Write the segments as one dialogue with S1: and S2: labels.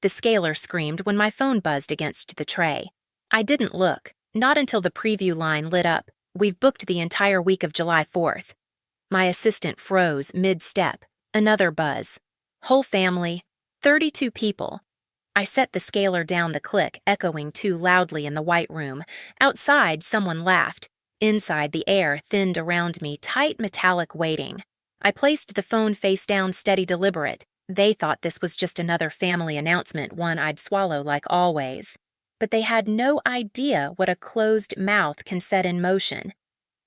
S1: The scaler screamed when my phone buzzed against the tray. I didn't look, not until the preview line lit up. "We've booked the entire week of July 4th. My assistant froze mid-step. Another buzz. Whole family, 32 people. I set the scaler down the click, echoing too loudly in the white room. Outside, someone laughed. Inside, the air thinned around me, tight metallic weighting. I placed the phone face down, steady, deliberate. They thought this was just another family announcement, one I'd swallow like always. But they had no idea what a closed mouth can set in motion.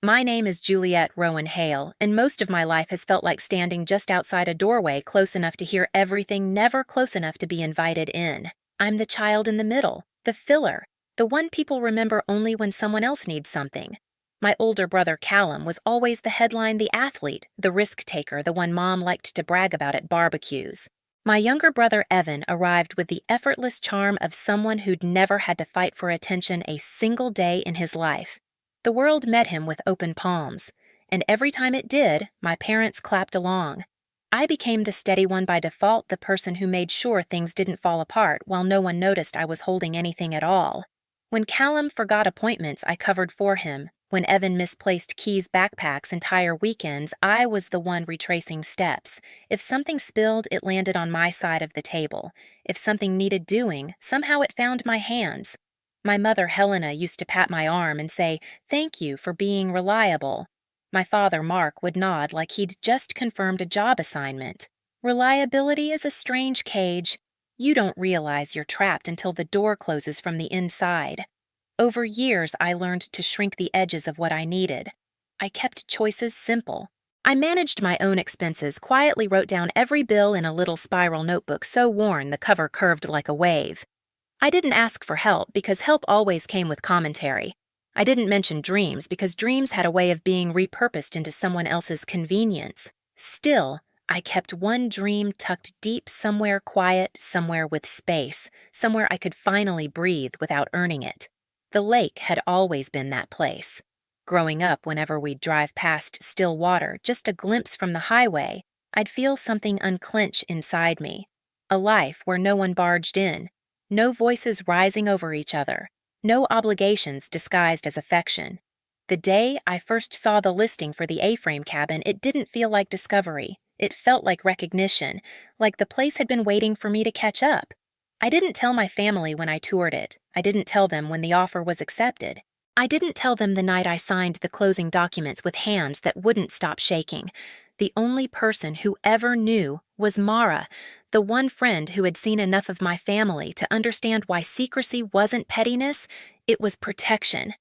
S1: My name is Juliet Rowan Hale, and most of my life has felt like standing just outside a doorway, close enough to hear everything, never close enough to be invited in. I'm the child in the middle, the filler, the one people remember only when someone else needs something. My older brother Callum was always the headline, the athlete, the risk taker, the one Mom liked to brag about at barbecues. My younger brother Evan arrived with the effortless charm of someone who'd never had to fight for attention a single day in his life. The world met him with open palms, and every time it did, my parents clapped along. I became the steady one by default, the person who made sure things didn't fall apart while no one noticed I was holding anything at all. When Callum forgot appointments, I covered for him. When Evan misplaced Key's backpacks entire weekends, I was the one retracing steps. If something spilled, it landed on my side of the table. If something needed doing, somehow it found my hands. My mother, Helena, used to pat my arm and say, "Thank you for being reliable." My father, Mark, would nod like he'd just confirmed a job assignment. Reliability is a strange cage. You don't realize you're trapped until the door closes from the inside. Over years, I learned to shrink the edges of what I needed. I kept choices simple. I managed my own expenses, quietly wrote down every bill in a little spiral notebook so worn the cover curved like a wave. I didn't ask for help because help always came with commentary. I didn't mention dreams because dreams had a way of being repurposed into someone else's convenience. Still, I kept one dream tucked deep somewhere quiet, somewhere with space, somewhere I could finally breathe without earning it. The lake had always been that place. Growing up, whenever we'd drive past still water, just a glimpse from the highway, I'd feel something unclench inside me. A life where no one barged in. No voices rising over each other. No obligations disguised as affection. The day I first saw the listing for the A-frame cabin, it didn't feel like discovery. It felt like recognition, like the place had been waiting for me to catch up. I didn't tell my family when I toured it. I didn't tell them when the offer was accepted. I didn't tell them the night I signed the closing documents with hands that wouldn't stop shaking. The only person who ever knew was Mara, the one friend who had seen enough of my family to understand why secrecy wasn't pettiness, it was protection.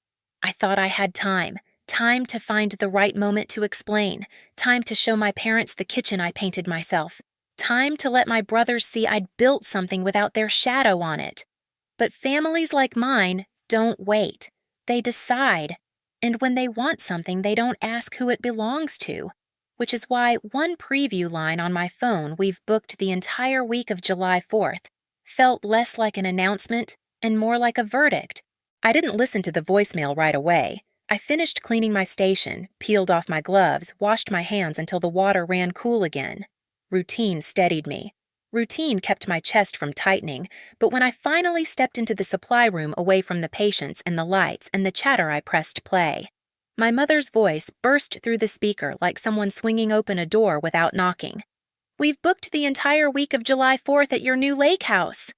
S1: I thought I had time to find the right moment to explain, time to show my parents the kitchen I painted myself, time to let my brothers see I'd built something without their shadow on it. But families like mine don't wait. They decide. And when they want something, they don't ask who it belongs to. Which is why one preview line on my phone, "We've booked the entire week of July 4th, felt less like an announcement and more like a verdict. I didn't listen to the voicemail right away. I finished cleaning my station, peeled off my gloves, washed my hands until the water ran cool again. Routine steadied me. Routine kept my chest from tightening, but when I finally stepped into the supply room away from the patients and the lights and the chatter, I pressed play. My mother's voice burst through the speaker like someone swinging open a door without knocking. "We've booked the entire week of July 4th at your new lake house."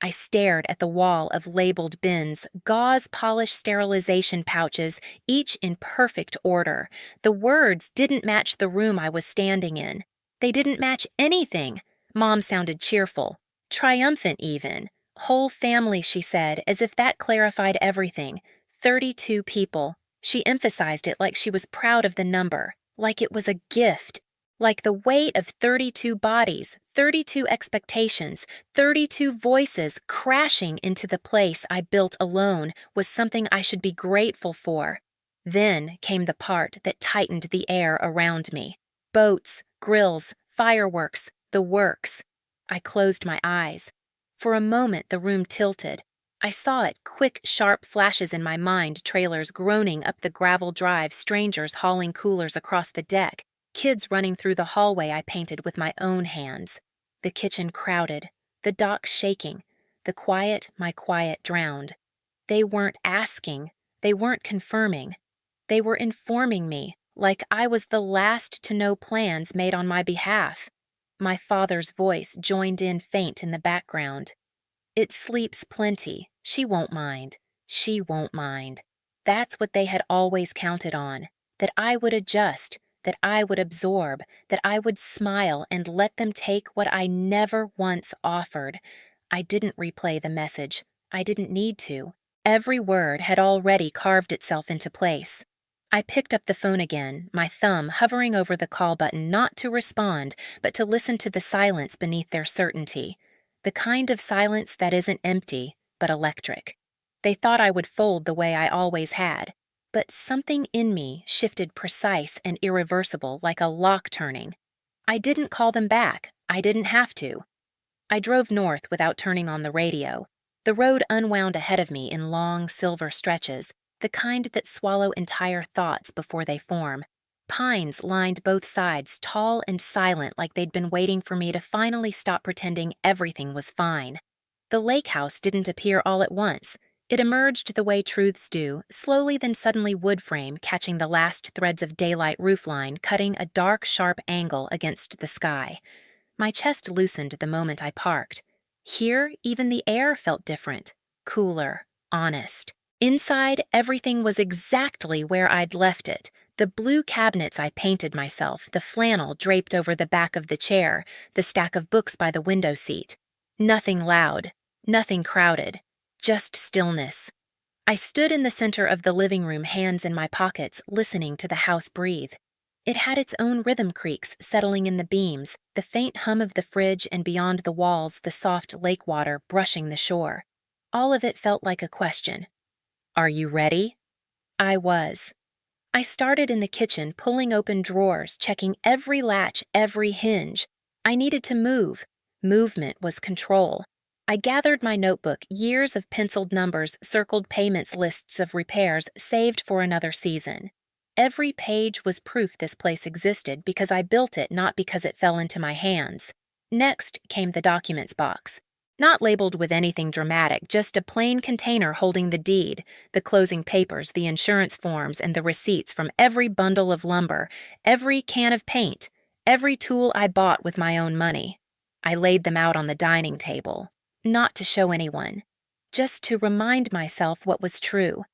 S1: I stared at the wall of labeled bins, gauze polish sterilization pouches, each in perfect order. The words didn't match the room I was standing in. They didn't match anything. Mom sounded cheerful, triumphant even. "Whole family," she said, as if that clarified everything. 32 people. She emphasized it like she was proud of the number, like it was a gift, like the weight of 32 bodies, 32 expectations, 32 voices crashing into the place I built alone was something I should be grateful for. Then came the part that tightened the air around me. Boats, grills, fireworks, the works. I closed my eyes. For a moment the room tilted. I saw it, quick, sharp flashes in my mind, trailers groaning up the gravel drive, strangers hauling coolers across the deck, kids running through the hallway I painted with my own hands. The kitchen crowded. The dock shaking, the quiet my quiet drowned. They weren't asking, they weren't confirming. They were informing me, like I was the last to know plans made on my behalf. My father's voice joined in faint in the background. It sleeps plenty. She won't mind. She won't mind. That's what they had always counted on. That I would adjust, that I would absorb, that I would smile and let them take what I never once offered. I didn't replay the message. I didn't need to. Every word had already carved itself into place. I picked up the phone again, my thumb hovering over the call button not to respond, but to listen to the silence beneath their certainty. The kind of silence that isn't empty, but electric. They thought I would fold the way I always had, but something in me shifted precise and irreversible like a lock turning. I didn't call them back. I didn't have to. I drove north without turning on the radio. The road unwound ahead of me in long silver stretches, the kind that swallow entire thoughts before they form. Pines lined both sides, tall and silent like they'd been waiting for me to finally stop pretending everything was fine. The lake house didn't appear all at once. It emerged the way truths do, slowly then suddenly wood frame catching the last threads of daylight roofline cutting a dark, sharp angle against the sky. My chest loosened the moment I parked. Here, even the air felt different, cooler, honest. Inside, everything was exactly where I'd left it. The blue cabinets I painted myself, the flannel draped over the back of the chair, the stack of books by the window seat. Nothing loud, nothing crowded, just stillness. I stood in the center of the living room, hands in my pockets, listening to the house breathe. It had its own rhythm creaks settling in the beams, the faint hum of the fridge, and beyond the walls the soft lake water brushing the shore. All of it felt like a question. Are you ready? I was. I started in the kitchen, pulling open drawers, checking every latch, every hinge. I needed to move. Movement was control. I gathered my notebook, years of penciled numbers, circled payments, lists of repairs, saved for another season. Every page was proof this place existed because I built it, not because it fell into my hands. Next came the documents box. Not labeled with anything dramatic, just a plain container holding the deed, the closing papers, the insurance forms, and the receipts from every bundle of lumber, every can of paint, every tool I bought with my own money. I laid them out on the dining table, not to show anyone, just to remind myself what was true.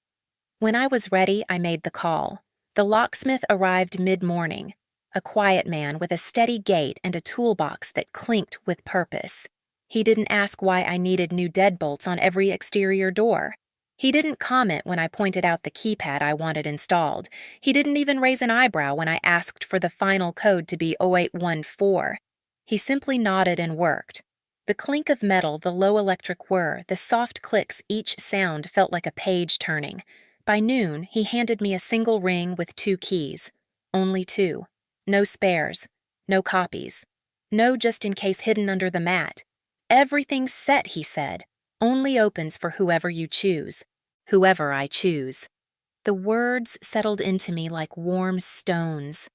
S1: When I was ready, I made the call. The locksmith arrived mid-morning, a quiet man with a steady gait and a toolbox that clinked with purpose. He didn't ask why I needed new deadbolts on every exterior door. He didn't comment when I pointed out the keypad I wanted installed. He didn't even raise an eyebrow when I asked for the final code to be 0814. He simply nodded and worked. The clink of metal, the low electric whir, the soft clicks, each sound felt like a page turning. By noon, he handed me a single ring with 2 keys. Only 2. No spares. No copies. No just in case hidden under the mat. Everything's set, he said. Only opens for whoever you choose. Whoever I choose. The words settled into me like warm stones.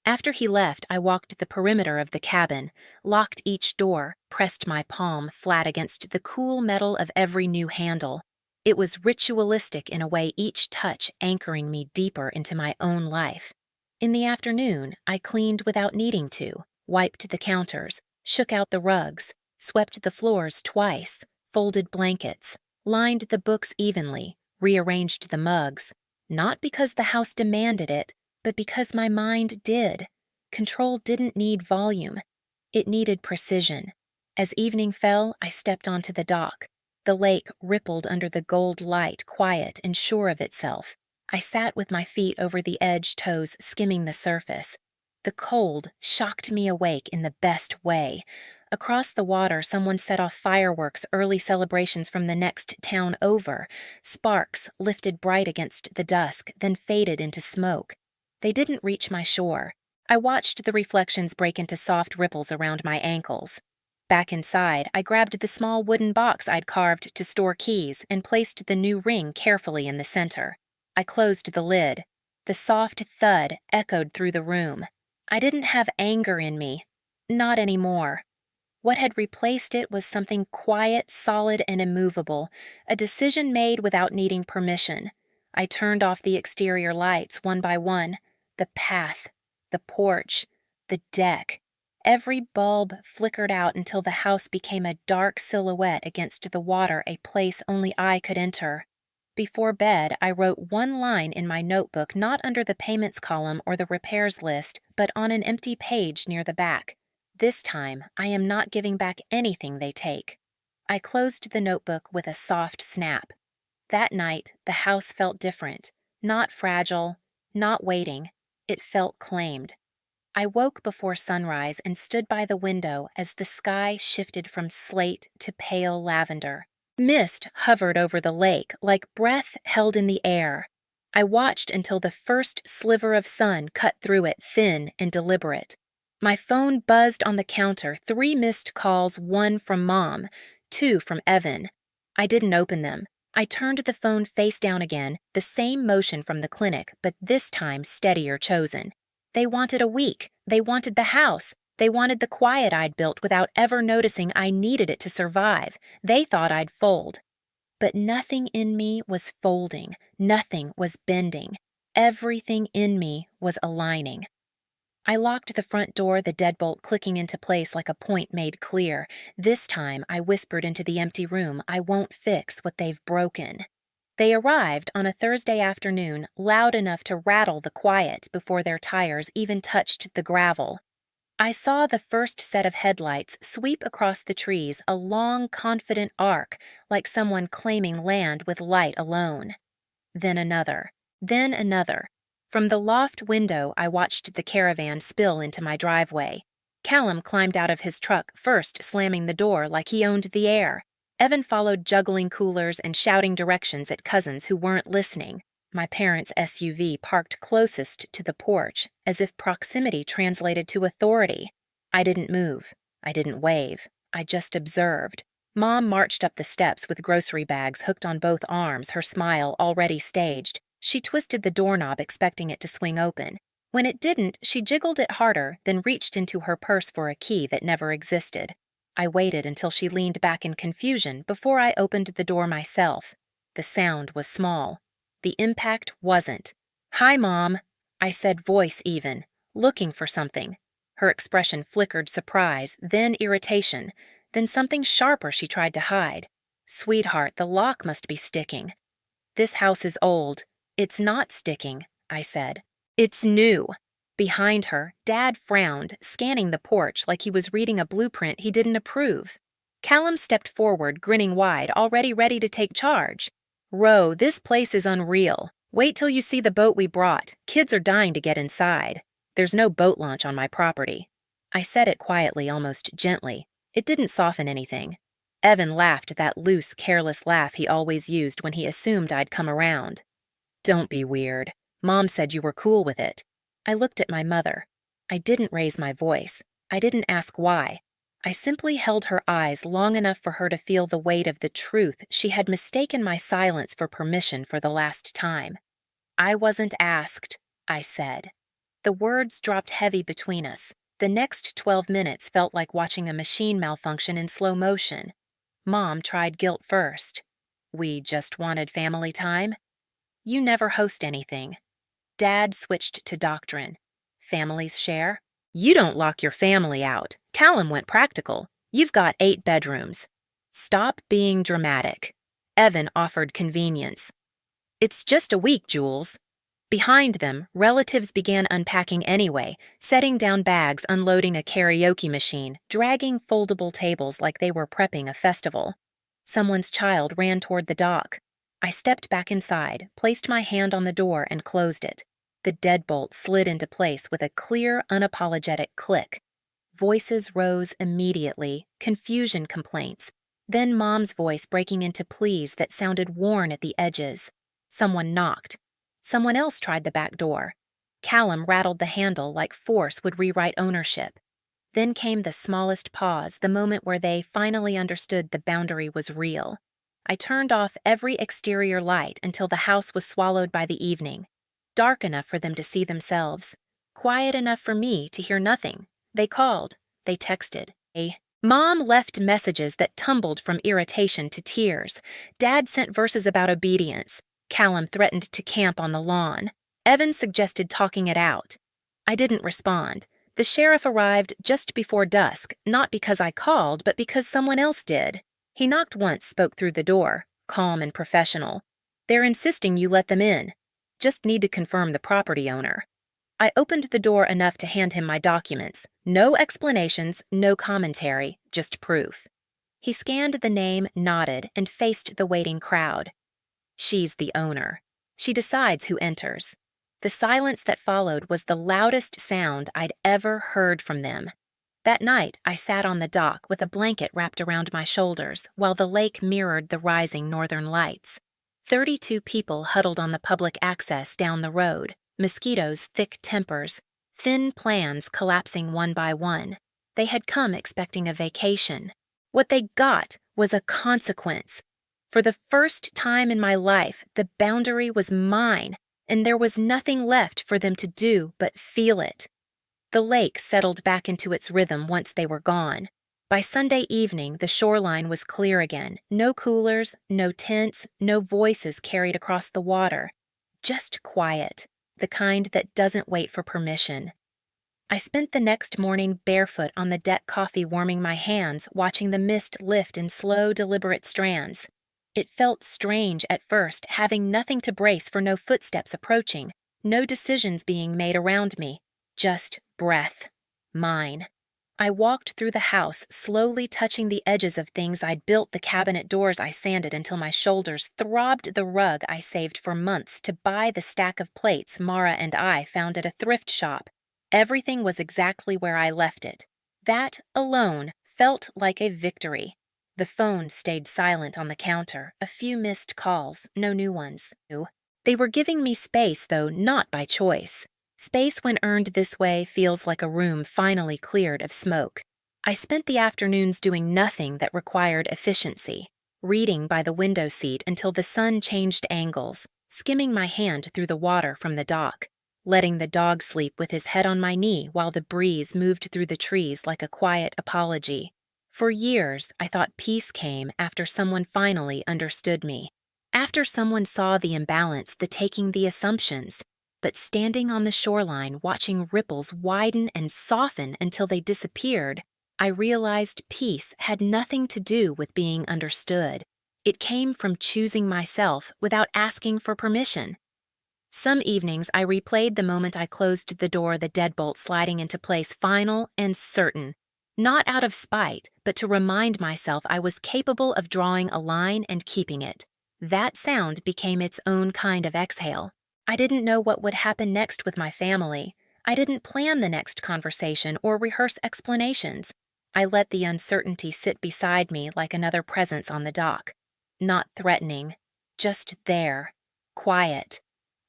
S1: After he left, I walked the perimeter of the cabin, locked each door, pressed my palm flat against the cool metal of every new handle. It was ritualistic in a way, each touch anchoring me deeper into my own life. In the afternoon, I cleaned without needing to, wiped the counters, shook out the rugs, swept the floors twice, folded blankets, lined the books evenly, rearranged the mugs, not because the house demanded it, but because my mind did. Control didn't need volume. It needed precision. As evening fell, I stepped onto the dock. The lake rippled under the gold light, quiet and sure of itself. I sat with my feet over the edge toes, skimming the surface. The cold shocked me awake in the best way. Across the water, someone set off fireworks, early celebrations from the next town over. Sparks lifted bright against the dusk, then faded into smoke. They didn't reach my shore. I watched the reflections break into soft ripples around my ankles. Back inside, I grabbed the small wooden box I'd carved to store keys and placed the new ring carefully in the center. I closed the lid. The soft thud echoed through the room. I didn't have anger in me. Not anymore. What had replaced it was something quiet, solid, and immovable, a decision made without needing permission. I turned off the exterior lights one by one, the path, the porch, the deck. Every bulb flickered out until the house became a dark silhouette against the water, a place only I could enter. Before bed, I wrote one line in my notebook, not under the payments column or the repairs list, but on an empty page near the back. This time, I am not giving back anything they take. I closed the notebook with a soft snap. That night, the house felt different. Not fragile, not waiting. It felt claimed. I woke before sunrise and stood by the window as the sky shifted from slate to pale lavender. Mist hovered over the lake like breath held in the air. I watched until the first sliver of sun cut through it, thin and deliberate. My phone buzzed on the counter, 3 missed calls, 1 from Mom, 2 from Evan. I didn't open them. I turned the phone face down again, the same motion from the clinic, but this time steadier chosen. They wanted a week. They wanted the house. They wanted the quiet I'd built without ever noticing I needed it to survive. They thought I'd fold. But nothing in me was folding. Nothing was bending. Everything in me was aligning. I locked the front door, the deadbolt clicking into place like a point made clear. This time, I whispered into the empty room, I won't fix what they've broken. They arrived on a Thursday afternoon, loud enough to rattle the quiet before their tires even touched the gravel. I saw the first set of headlights sweep across the trees, a long, confident arc, like someone claiming land with light alone. Then another. Then another. From the loft window, I watched the caravan spill into my driveway. Callum climbed out of his truck first, slamming the door like he owned the air. Evan followed, juggling coolers and shouting directions at cousins who weren't listening. My parents' SUV parked closest to the porch, as if proximity translated to authority. I didn't move. I didn't wave. I just observed. Mom marched up the steps with grocery bags hooked on both arms, her smile already staged. She twisted the doorknob, expecting it to swing open. When it didn't, she jiggled it harder, then reached into her purse for a key that never existed. I waited until she leaned back in confusion before I opened the door myself. The sound was small. The impact wasn't. "Hi, Mom," I said, voice even, looking for something. Her expression flickered surprise, then irritation, then something sharper she tried to hide. "Sweetheart, the lock must be sticking." "This house is old. It's not sticking," I said. "It's new." Behind her, Dad frowned, scanning the porch like he was reading a blueprint he didn't approve. Callum stepped forward, grinning wide, already ready to take charge. "Ro, this place is unreal. Wait till you see the boat we brought. Kids are dying to get inside. There's no boat launch on my property." I said it quietly, almost gently. It didn't soften anything. Evan laughed, that loose, careless laugh he always used when he assumed I'd come around. "Don't be weird. Mom said you were cool with it." I looked at my mother. I didn't raise my voice. I didn't ask why. I simply held her eyes long enough for her to feel the weight of the truth she had mistaken my silence for permission for the last time. "I wasn't asked," I said. The words dropped heavy between us. The next 12 minutes felt like watching a machine malfunction in slow motion. Mom tried guilt first. "We just wanted family time." "You never host anything." Dad switched to doctrine. "Families share." "You don't lock your family out. Callum went practical. You've got 8 bedrooms." "Stop being dramatic." Evan offered convenience. "It's just a week, Jules." Behind them, relatives began unpacking anyway, setting down bags, unloading a karaoke machine, dragging foldable tables like they were prepping a festival. Someone's child ran toward the dock. I stepped back inside, placed my hand on the door, and closed it. The deadbolt slid into place with a clear, unapologetic click. Voices rose immediately, confusion complaints. Then Mom's voice breaking into pleas that sounded worn at the edges. Someone knocked. Someone else tried the back door. Callum rattled the handle like force would rewrite ownership. Then came the smallest pause, the moment where they finally understood the boundary was real. I turned off every exterior light until the house was swallowed by the evening. Dark enough for them to see themselves. Quiet enough for me to hear nothing. They called. They texted. Mom left messages that tumbled from irritation to tears. Dad sent verses about obedience. Callum threatened to camp on the lawn. Evan suggested talking it out. I didn't respond. The sheriff arrived just before dusk, not because I called, but because someone else did. He knocked once, spoke through the door, calm and professional. They're insisting you let them in. Just need to confirm the property owner. I opened the door enough to hand him my documents. No explanations, no commentary, just proof. He scanned the name, nodded, and faced the waiting crowd. She's the owner. She decides who enters. The silence that followed was the loudest sound I'd ever heard from them. That night, I sat on the dock with a blanket wrapped around my shoulders while the lake mirrored the rising northern lights. 32 people huddled on the public access down the road, mosquitoes' thick tempers, thin plans collapsing one by one. They had come expecting a vacation. What they got was a consequence. For the first time in my life, the boundary was mine, and there was nothing left for them to do but feel it. The lake settled back into its rhythm once they were gone. By Sunday evening, the shoreline was clear again. No coolers, no tents, no voices carried across the water. Just quiet, the kind that doesn't wait for permission. I spent the next morning barefoot on the deck coffee warming my hands, watching the mist lift in slow, deliberate strands. It felt strange at first, having nothing to brace for no footsteps approaching, no decisions being made around me, just breath. Mine. I walked through the house, slowly touching the edges of things I'd built, the cabinet doors I sanded until my shoulders throbbed, the rug I saved for months to buy, the stack of plates Mara and I found at a thrift shop. Everything was exactly where I left it. That alone felt like a victory. The phone stayed silent on the counter, a few missed calls, no new ones. They were giving me space, though not by choice. Space when earned this way feels like a room finally cleared of smoke. I spent the afternoons doing nothing that required efficiency, reading by the window seat until the sun changed angles, skimming my hand through the water from the dock, letting the dog sleep with his head on my knee while the breeze moved through the trees like a quiet apology. For years, I thought peace came after someone finally understood me, after someone saw the imbalance, the taking the assumptions. But standing on the shoreline, watching ripples widen and soften until they disappeared, I realized peace had nothing to do with being understood. It came from choosing myself without asking for permission. Some evenings I replayed the moment I closed the door, the deadbolt sliding into place, final and certain. Not out of spite, but to remind myself I was capable of drawing a line and keeping it. That sound became its own kind of exhale. I didn't know what would happen next with my family. I didn't plan the next conversation or rehearse explanations. I let the uncertainty sit beside me like another presence on the dock. Not threatening, just there, quiet.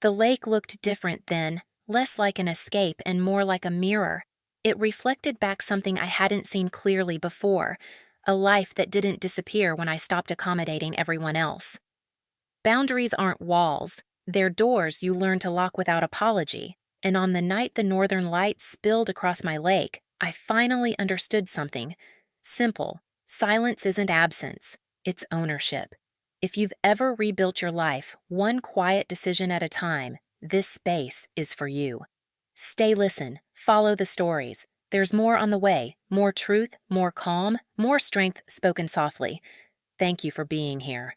S1: The lake looked different then, less like an escape and more like a mirror. It reflected back something I hadn't seen clearly before, a life that didn't disappear when I stopped accommodating everyone else. Boundaries aren't walls. They're doors you learn to lock without apology, and on the night the northern lights spilled across my lake, I finally understood something. Simple. Silence isn't absence. It's ownership. If you've ever rebuilt your life, one quiet decision at a time, this space is for you. Stay listen. Follow the stories. There's more on the way. More truth, more calm, more strength spoken softly. Thank you for being here.